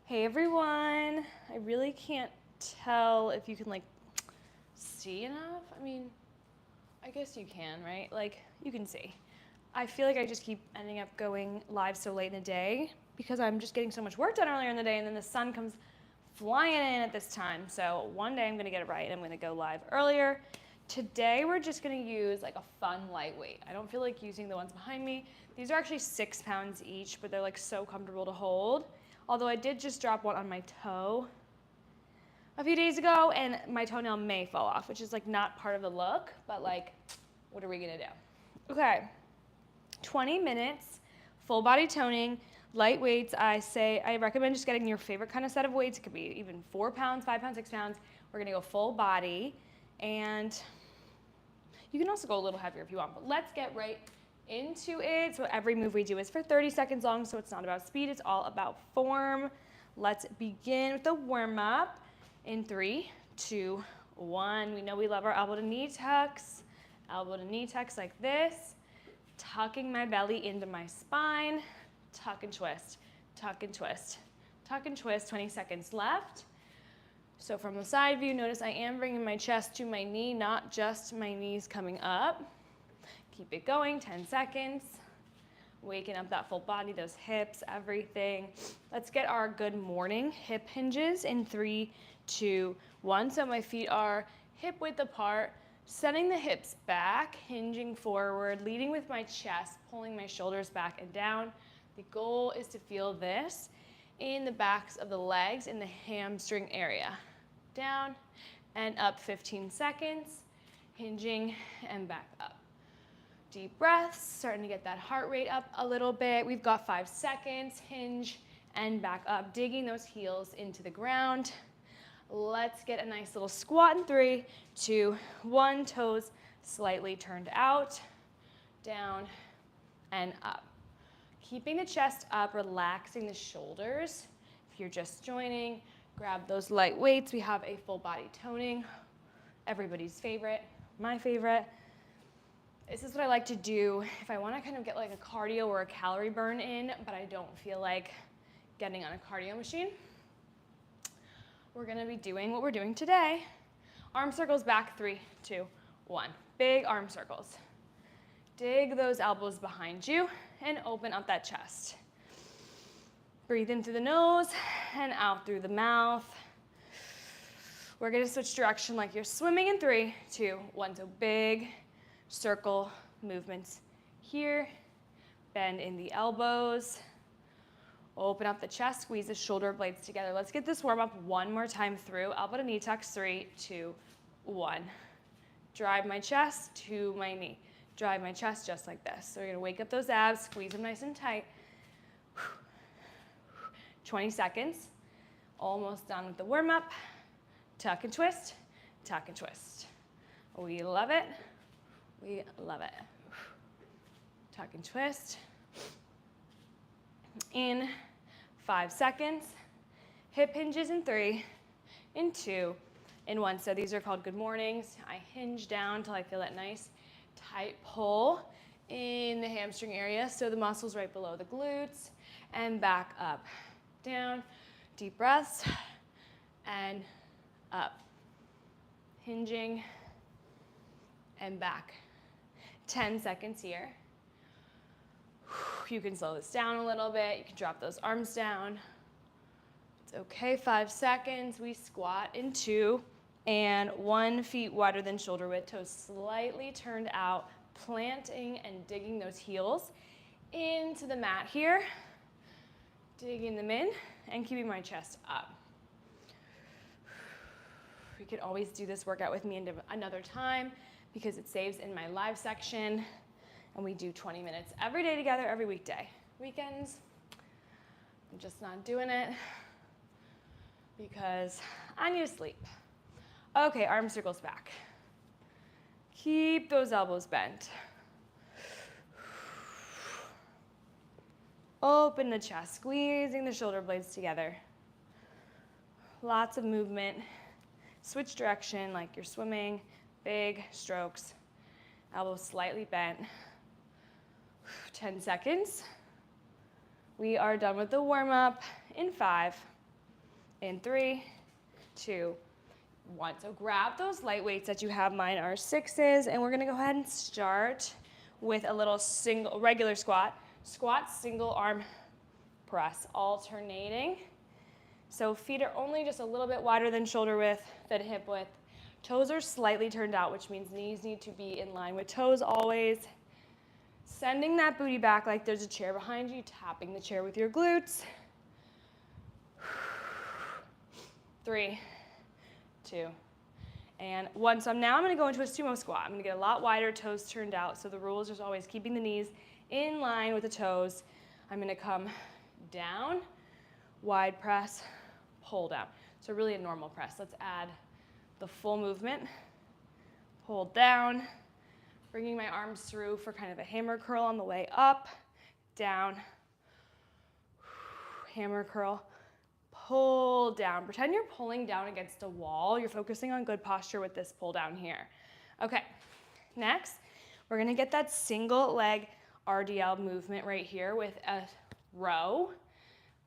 Hey everyone, I really can't tell if you can like see enough. I mean, I guess you can, right? Like you can see. I feel like I just keep ending up going live so late in the day because I'm just getting so much work done earlier in the day and then the sun comes flying in at this time. So one day I'm gonna get it right and I'm gonna go live earlier. Today we're just gonna use like a fun lightweight. I don't feel like using the ones behind me. These are actually 6 pounds each, but they're like so comfortable to hold. Although I did just drop one on my toe a few days ago and my toenail may fall off, which is like not part of the look, but like, what are we gonna do? Okay, 20 minutes, full body toning, light weights. I recommend just getting your favorite kind of set of weights. It could be even 4 pounds, 5 pounds, 6 pounds. We're gonna go full body and you can also go a little heavier if you want, but let's get right into it. So every move we do is for 30 seconds long, so it's not about speed, it's all about form. Let's begin with the warm up in 3, 2, 1. We know we love our elbow to knee tucks like this, tucking my belly into my spine, tuck and twist, tuck and twist, tuck and twist, 20 seconds left. So from the side view, notice I am bringing my chest to my knee, not just my knees coming up. Keep it going, 10 seconds. Waking up that full body, those hips, everything. Let's get our good morning hip hinges in 3, 2, 1. So my feet are hip width apart, setting the hips back, hinging forward, leading with my chest, pulling my shoulders back and down. The goal is to feel this in the backs of the legs, in the hamstring area. Down and up, 15 seconds, hinging and back up. Deep breaths, starting to get that heart rate up a little bit. We've got 5 seconds, hinge and back up, digging those heels into the ground. Let's get a nice little squat in 3, 2, 1, toes slightly turned out, down and up. Keeping the chest up, relaxing the shoulders. If you're just joining, grab those light weights. We have a full body toning, everybody's favorite, my favorite. This is what I like to do if I want to kind of get like a cardio or a calorie burn in, but I don't feel like getting on a cardio machine. We're going to be doing what we're doing today. Arm circles back, 3, 2, 1. Big arm circles. Dig those elbows behind you and open up that chest. Breathe in through the nose and out through the mouth. We're going to switch direction like you're swimming in 3, 2, 1. So big circle movements here. Bend in the elbows. Open up the chest, squeeze the shoulder blades together. Let's get this warm up one more time through. Elbow to knee tucks, 3, 2, 1. Drive my chest to my knee. Drive my chest just like this. So we're gonna wake up those abs, squeeze them nice and tight. 20 seconds. Almost done with the warm up. Tuck and twist, tuck and twist. We love it. We love it. Tuck and twist. In 5 seconds. Hip hinges in 3, in 2, in 1. So these are called good mornings. I hinge down until I feel that nice tight pull in the hamstring area. So the muscles right below the glutes and back up. Down, deep breaths, and up. Hinging and back. 10 seconds here. You can slow this down a little bit. You can drop those arms down. It's okay, 5 seconds. We squat in 2 and 1, feet wider than shoulder width, toes slightly turned out, planting and digging those heels into the mat here. Digging them in and keeping my chest up. You can always do this workout with me another time because it saves in my live section. And we do 20 minutes every day together, every weekday. Weekends, I'm just not doing it because I need to sleep. Okay, arm circles back. Keep those elbows bent. Open the chest, squeezing the shoulder blades together. Lots of movement. Switch direction like you're swimming. Big strokes. Elbows slightly bent. 10 seconds. We are done with the warm-up in 5, In 3, 2, 1. So grab those light weights that you have. Mine are 6s, and we're gonna go ahead and start with a little regular squat. Squat, single arm press, alternating. So feet are only just a little bit wider than shoulder width, than hip width. Toes are slightly turned out, which means knees need to be in line with toes always. Sending that booty back like there's a chair behind you, tapping the chair with your glutes. 3, 2, and 1. So now I'm going to go into a sumo squat. I'm going to get a lot wider, toes turned out. So the rule is just always keeping the knees in line with the toes. I'm going to come down, wide press, pull down. So really a normal press. Let's add the full movement. Pull down, bringing my arms through for kind of a hammer curl on the way up, down, hammer curl, pull down. Pretend you're pulling down against a wall. You're focusing on good posture with this pull down here. Okay, next, we're gonna get that single leg RDL movement right here with a row.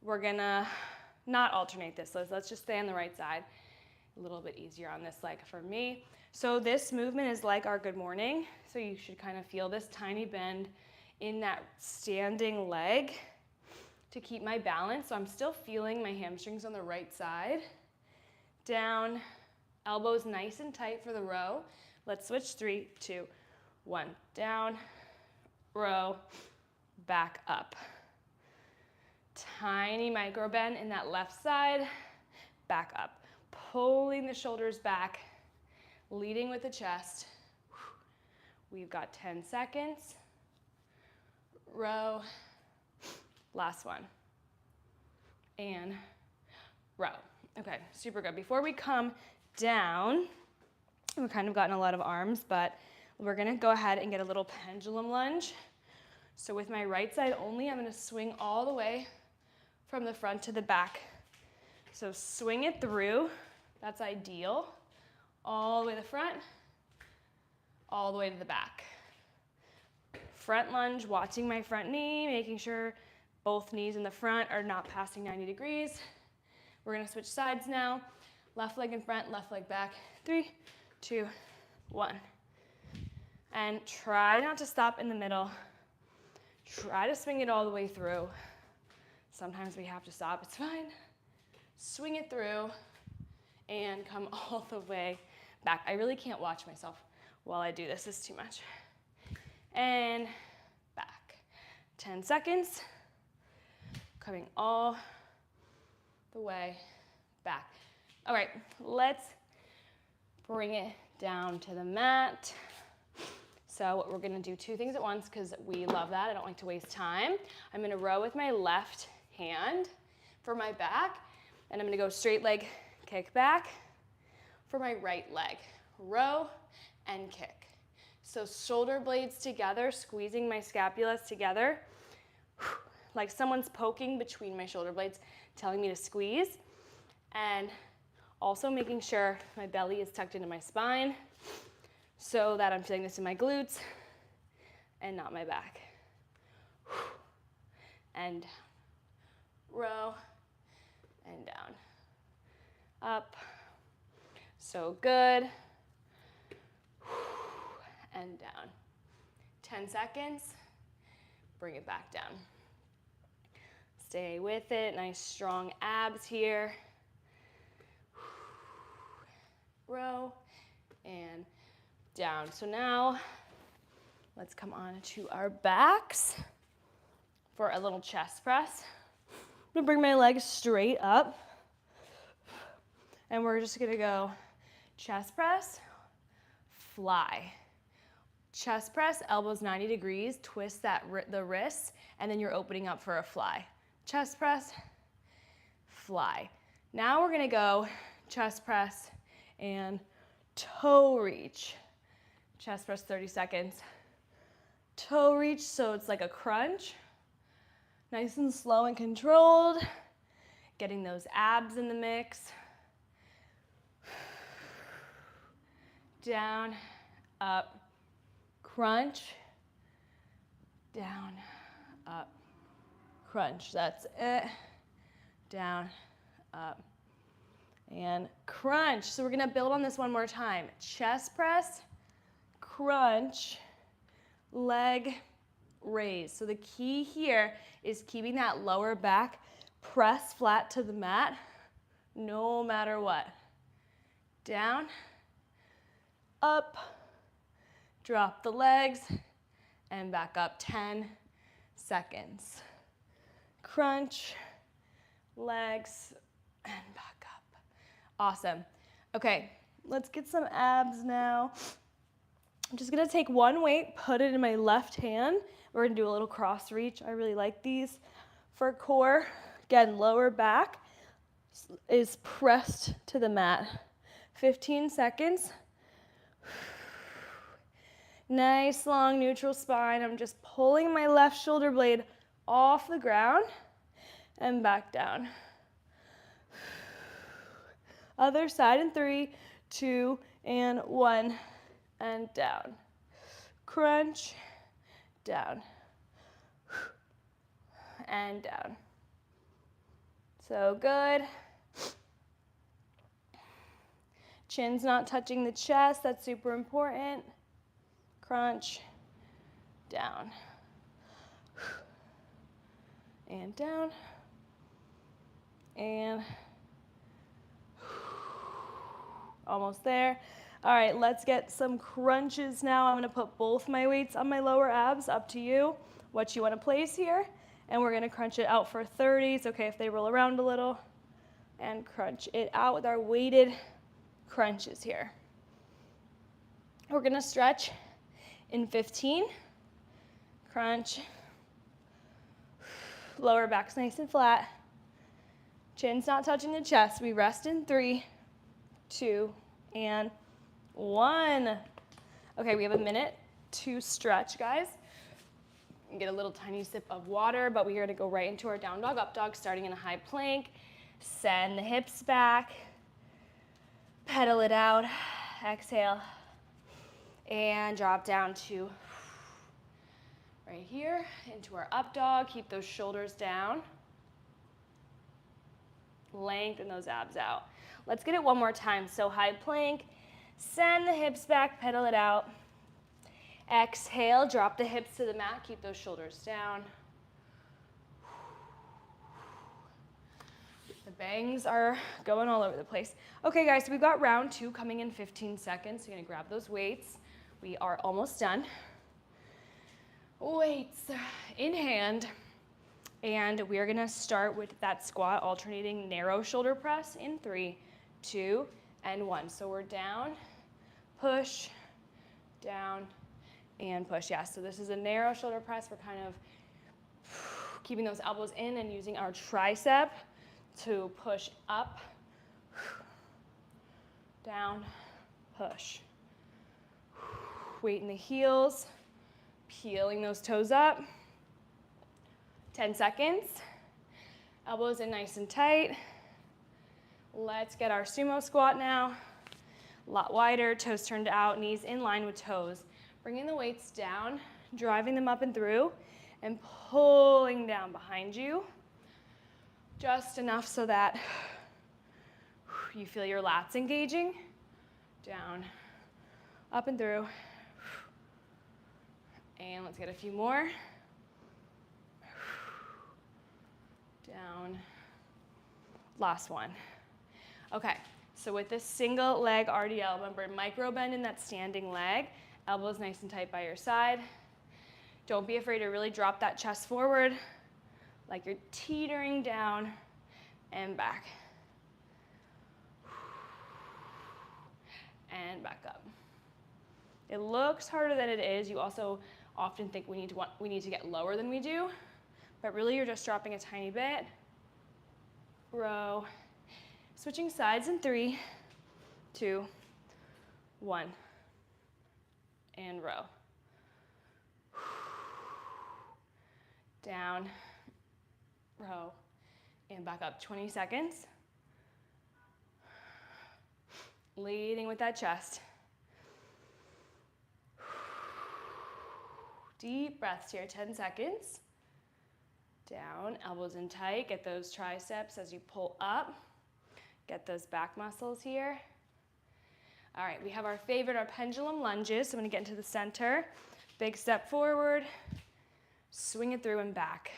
We're gonna not alternate this, let's just stay on the right side. A little bit easier on this leg for me. So this movement is like our good morning. So you should kind of feel this tiny bend in that standing leg to keep my balance. So I'm still feeling my hamstrings on the right side. Down, elbows nice and tight for the row. Let's switch. 3, 2, 1. Down, row, back up. Tiny micro bend in that left side, back up. Pulling the shoulders back, leading with the chest. We've got 10 seconds. Row, last one. And row. Okay, super good. Before we come down, we've kind of gotten a lot of arms, but we're gonna go ahead and get a little pendulum lunge. So with my right side only, I'm gonna swing all the way from the front to the back. So swing it through, that's ideal. All the way to the front, all the way to the back. Front lunge, watching my front knee, making sure both knees in the front are not passing 90 degrees. We're gonna switch sides now. Left leg in front, left leg back. 3, 2, 1. And try not to stop in the middle. Try to swing it all the way through. Sometimes we have to stop, it's fine. Swing it through and come all the way back. I really can't watch myself while I do this, it's too much. And back. 10 seconds. Coming all the way back. All right, let's bring it down to the mat. So we're gonna do 2 things at once because we love that. I don't like to waste time. I'm gonna row with my left hand for my back, and I'm gonna go straight leg, kick back for my right leg. Row and kick. So shoulder blades together, squeezing my scapulas together, like someone's poking between my shoulder blades, telling me to squeeze, and also making sure my belly is tucked into my spine so that I'm feeling this in my glutes and not my back. And row and down. Up. So good. And down. 10 seconds. Bring it back down. Stay with it. Nice strong abs here. Row and down. So now let's come on to our backs for a little chest press. I'm gonna bring my legs straight up, and we're just gonna go chest press, fly. Chest press, elbows 90 degrees, twist the wrists, and then you're opening up for a fly. Chest press, fly. Now we're gonna go chest press and toe reach. Chest press 30 seconds. Toe reach, so it's like a crunch. Nice and slow and controlled. Getting those abs in the mix. Down, up, crunch. Down, up, crunch. That's it. Down, up, and crunch. So we're gonna build on this one more time. Chest press, crunch, leg raise. So the key here is keeping that lower back press flat to the mat no matter what. Down, up, drop the legs, and back up. 10 seconds. Crunch, legs, and back up. Awesome. Okay, let's get some abs now. I'm just gonna take one weight, put it in my left hand. We're gonna do a little cross reach. I really like these for core. Again, lower back is pressed to the mat. 15 seconds. Nice long neutral spine. I'm just pulling my left shoulder blade off the ground and back down. Other side in 3, 2, and 1, and down. Crunch, down, and down. So good. Chin's not touching the chest, that's super important. Crunch, down, and down, and almost there. All right, let's get some crunches now. I'm gonna put both my weights on my lower abs, up to you, what you wanna place here. And we're gonna crunch it out for 30. It's okay if they roll around a little. And crunch it out with our weighted crunches here. We're gonna stretch in 15. Crunch. Lower back's nice and flat. Chin's not touching the chest. We rest in 3, 2, and 1. Okay, we have a minute to stretch, guys. Get a little tiny sip of water, but we're gonna go right into our down dog, up dog, starting in a high plank. Send the hips back. Pedal it out. Exhale. And drop down to right here into our up dog. Keep those shoulders down. Lengthen those abs out. Let's get it one more time. So high plank, send the hips back, pedal it out. Exhale, drop the hips to the mat, keep those shoulders down. The bangs are going all over the place. Okay guys, so we've got round 2 coming in 15 seconds. So you're gonna grab those weights. We are almost done. Weights in hand. And we are gonna start with that squat, alternating narrow shoulder press in 3, 2, and 1. So we're down, push, down, and push. Yeah, so this is a narrow shoulder press. We're kind of keeping those elbows in and using our tricep to push up, down, push. Weight in the heels, peeling those toes up. 10 seconds. Elbows in nice and tight. Let's get our sumo squat now. A lot wider, toes turned out, knees in line with toes. Bringing the weights down, driving them up and through, and pulling down behind you. Just enough so that you feel your lats engaging. Down, up and through. And let's get a few more. Down. Last one. Okay, so with this single leg RDL, remember micro bend in that standing leg. Elbows nice and tight by your side. Don't be afraid to really drop that chest forward like you're teetering down and back. And back up. It looks harder than it is. You also often think we need to get lower than we do, but really you're just dropping a tiny bit. Row. Switching sides in 3, 2, 1. And row. Down, row, and back up. 20 seconds. Leading with that chest. Deep breaths here, 10 seconds. Down, elbows in tight, get those triceps as you pull up. Get those back muscles here. All right, we have our favorite, our pendulum lunges. So I'm gonna get into the center. Big step forward, swing it through and back.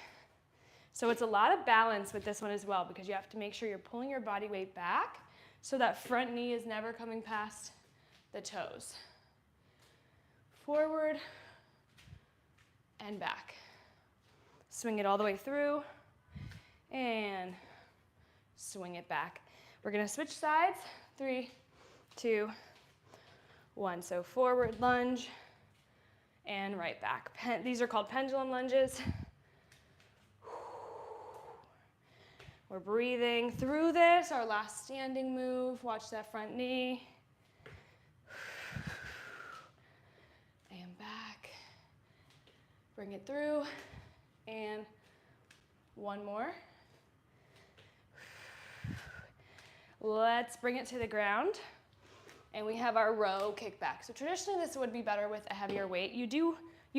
So it's a lot of balance with this one as well, because you have to make sure you're pulling your body weight back so that front knee is never coming past the toes. Forward and back. Swing it all the way through and swing it back. We're gonna switch sides. 3, 2, 1. So forward lunge and right back. These are called pendulum lunges. We're breathing through this, our last standing move. Watch that front knee. And back. Bring it through. And one more. Let's bring it to the ground. And we have our row kickback. So traditionally this would be better with a heavier weight. You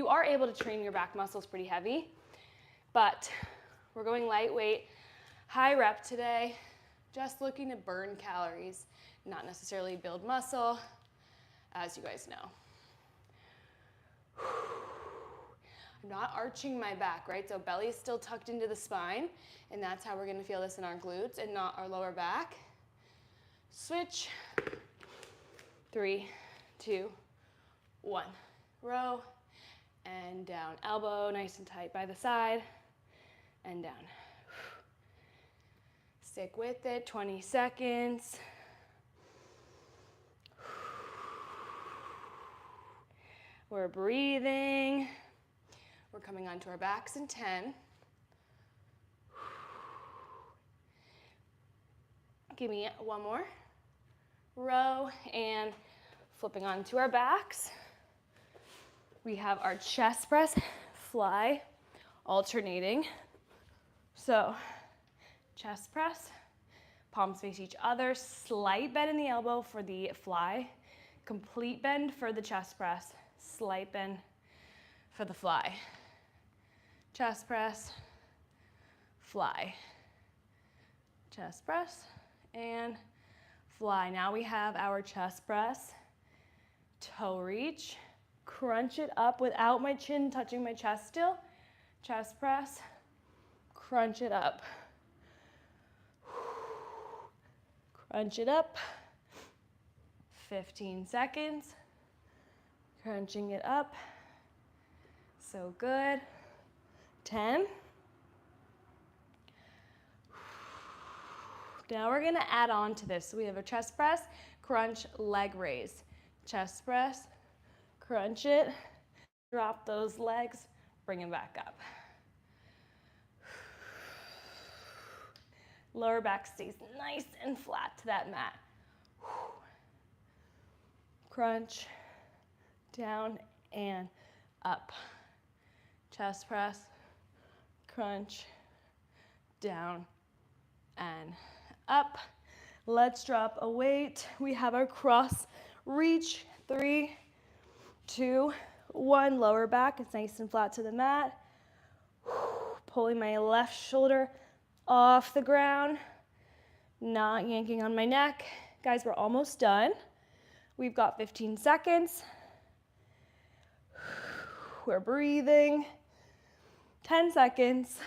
are able to train your back muscles pretty heavy, but we're going lightweight, high rep today, just looking to burn calories, not necessarily build muscle, as you guys know. I'm not arching my back, right? So belly is still tucked into the spine, and that's how we're gonna feel this in our glutes and not our lower back. Switch. 3, 2, 1. Row and down. Elbow nice and tight by the side and down. Stick with it, 20 seconds. We're breathing. We're coming onto our backs in 10. Give me one more. Row and flipping onto our backs. We have our chest press, fly, alternating. So chest press, palms face each other, slight bend in the elbow for the fly, complete bend for the chest press, slight bend for the fly. Chest press, fly. Chest press and fly. Now we have our chest press, toe reach, crunch it up without my chin touching my chest still. Chest press, crunch it up. Crunch it up. 15 seconds. Crunching it up. So good. 10. Now we're gonna add on to this. So we have a chest press, crunch, leg raise. Chest press, crunch it, drop those legs, bring them back up. Lower back stays nice and flat to that mat. Crunch, down and up. Chest press, crunch, down and up. Let's drop a weight. We have our cross reach. 3, 2, 1. Lower back, it's nice and flat to the mat. Pulling my left shoulder off the ground, not yanking on my neck. Guys, we're almost done. We've got 15 seconds. We're breathing. 10 seconds.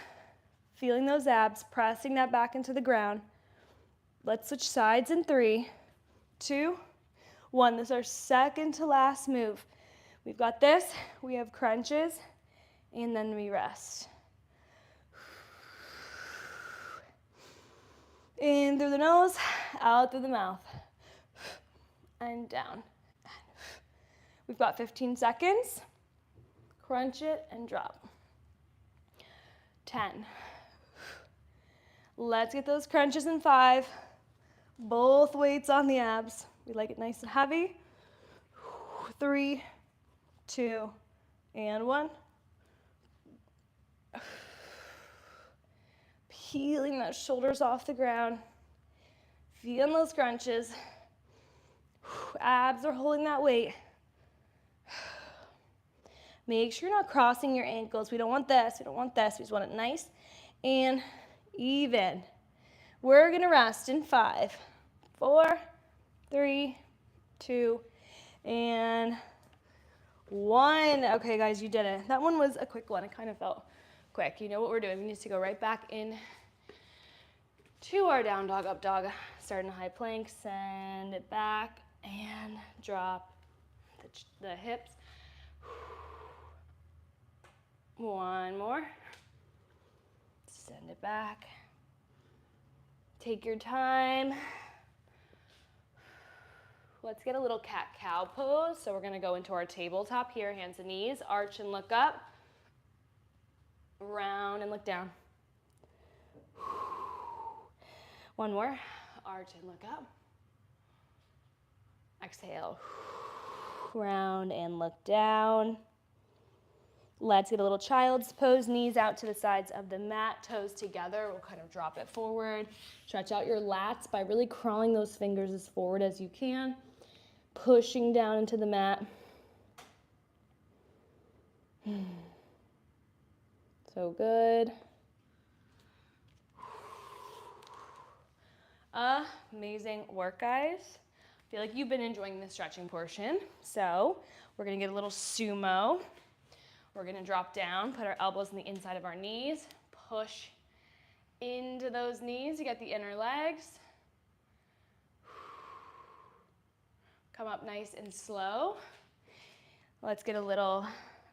Feeling those abs, pressing that back into the ground. Let's switch sides in 3, 2, 1. This is our second to last move. We've got this, we have crunches, and then we rest. In through the nose, out through the mouth. And down. We've got 15 seconds. Crunch it and drop. 10. Let's get those crunches in 5. Both weights on the abs. We like it nice and heavy. 3, 2, and 1. Peeling those shoulders off the ground. Feeling those crunches. Abs are holding that weight. Make sure you're not crossing your ankles. We don't want this. We don't want this. We just want it nice and even. We're going to rest in 5, 4, 3, 2, and 1. Okay, guys, you did it. That one was a quick one. It kind of felt quick. You know what we're doing. We need to go right back in to our down dog, up dog. Start in a high plank, send it back, and drop the hips. One more. Send it back. Take your time. Let's get a little cat-cow pose. So we're gonna go into our tabletop here, hands and knees, arch and look up, round and look down. One more, arch and look up. Exhale, round and look down. Let's get a little child's pose, knees out to the sides of the mat, toes together. We'll kind of drop it forward. Stretch out your lats by really crawling those fingers as forward as you can, pushing down into the mat. So good. Amazing work, guys. I feel like you've been enjoying the stretching portion. So we're gonna get a little sumo. We're gonna drop down, put our elbows on the inside of our knees, push into those knees to get the inner legs. Come up nice and slow. Let's get a little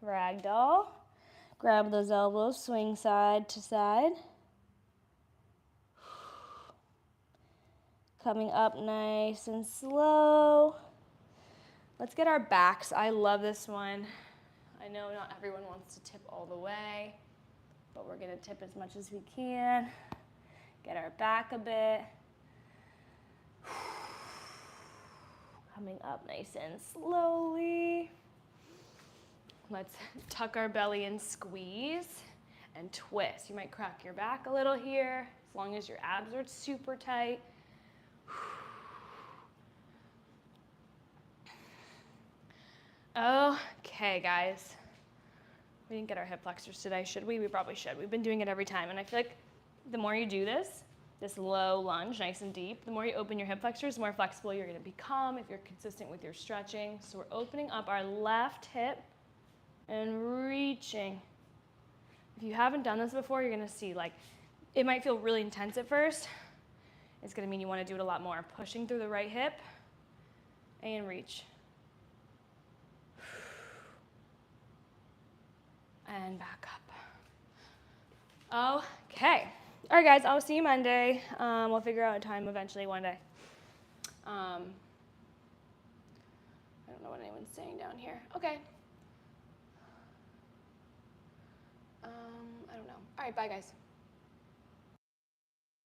ragdoll. Grab those elbows, swing side to side. Coming up nice and slow. Let's get our backs. I love this one. I know not everyone wants to tip all the way, but we're gonna tip as much as we can. Get our back a bit. Coming up nice and slowly. Let's tuck our belly and squeeze and twist. You might crack your back a little here, as long as your abs are super tight. Okay, guys. We didn't get our hip flexors today, should we? We probably should. We've been doing it every time, and I feel like the more you do this low lunge, nice and deep, the more you open your hip flexors, the more flexible you're gonna become if you're consistent with your stretching. So we're opening up our left hip and reaching. If you haven't done this before, you're gonna see, like, it might feel really intense at first. It's gonna mean you wanna do it a lot more. Pushing through the right hip and reach. And back up. Okay. All right, guys, I'll see you Monday. We'll figure out a time eventually one day. I don't know what anyone's saying down here. Okay. I don't know. All right, bye, guys.